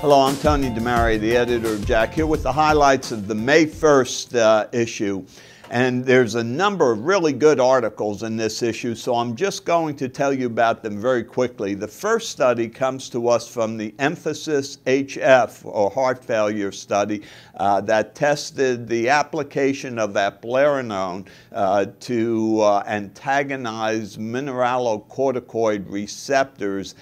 Hello, I'm Tony DeMaria, the editor of JACC, here with the highlights of the May 1st issue. And there's a number of really good articles in this issue, so I'm just going to tell you about them very quickly. The first study comes to us from the Emphasis HF, or heart failure study, that tested the application of eplerenone to antagonize mineralocorticoid receptors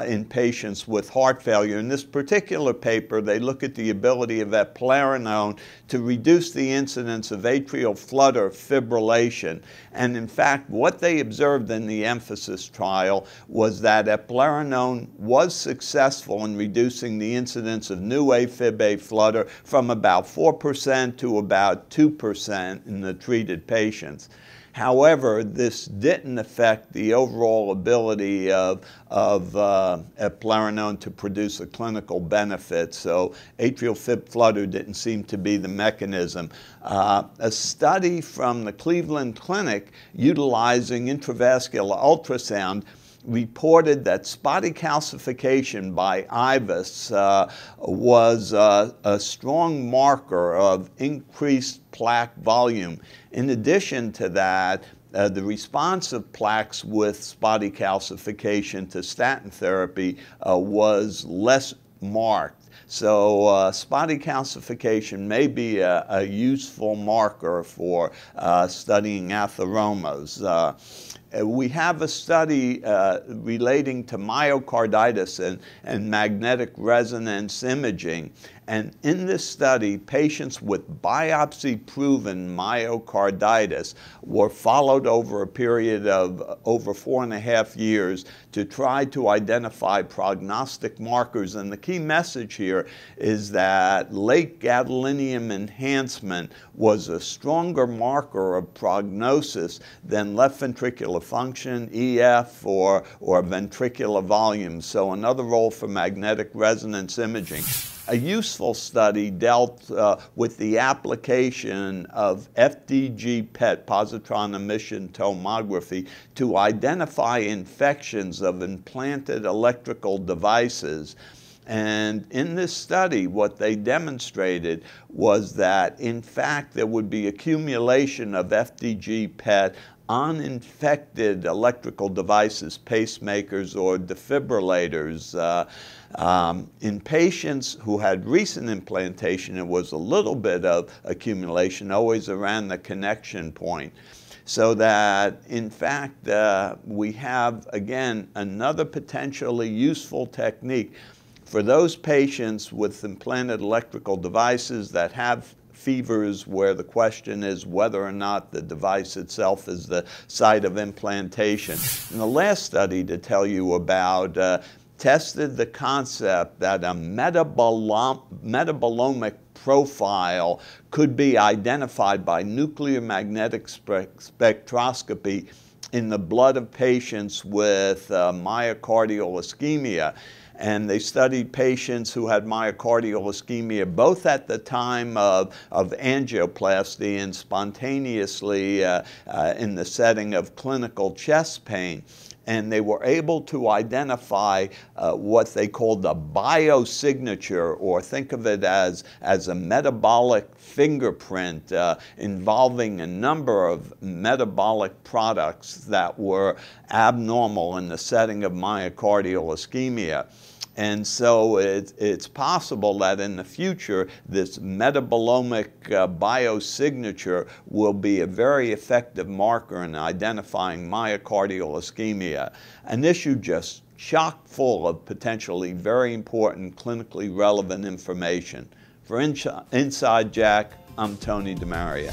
in patients with heart failure. In this particular paper, they look at the ability of eplerenone to reduce the incidence of atrial flutter fibrillation. And in fact, what they observed in the Emphasis trial was that eplerenone was successful in reducing the incidence of new AFib flutter from about 4% to about 2% in the treated patients. However, this didn't affect the overall ability of eplerenone to produce a clinical benefit, so atrial fib flutter didn't seem to be the mechanism. A study from the Cleveland Clinic utilizing intravascular ultrasound reported that spotty calcification by IVUS was a strong marker of increased plaque volume. In addition to that, the response of plaques with spotty calcification to statin therapy was less marked. So spotty calcification may be a useful marker for studying atheromas. We have a study relating to myocarditis and magnetic resonance imaging. And in this study, patients with biopsy-proven myocarditis were followed over a period of over 4.5 years to try to identify prognostic markers. And the key message here is that late gadolinium enhancement was a stronger marker of prognosis than left ventricular function, EF, or ventricular volume. So another role for magnetic resonance imaging. A useful study dealt with the application of FDG PET, positron emission tomography, to identify infections of implanted electrical devices. And in this study, what they demonstrated was that, in fact, there would be accumulation of FDG PET on infected electrical devices, pacemakers or defibrillators. In patients who had recent implantation, it was a little bit of accumulation, always around the connection point. So that, in fact, we have, again, another potentially useful technique for those patients with implanted electrical devices that have fevers where the question is whether or not the device itself is the site of implantation. And the last study to tell you about tested the concept that a metabolomic profile could be identified by nuclear magnetic spectroscopy in the blood of patients with myocardial ischemia. And they studied patients who had myocardial ischemia both at the time of angioplasty and spontaneously in the setting of clinical chest pain. And they were able to identify what they called the biosignature, or think of it as a metabolic fingerprint involving a number of metabolic products that were abnormal in the setting of myocardial ischemia. And so it's possible that in the future, this metabolomic biosignature will be a very effective marker in identifying myocardial ischemia, an issue just chock full of potentially very important clinically relevant information. For Inside JACC, I'm Tony DeMaria.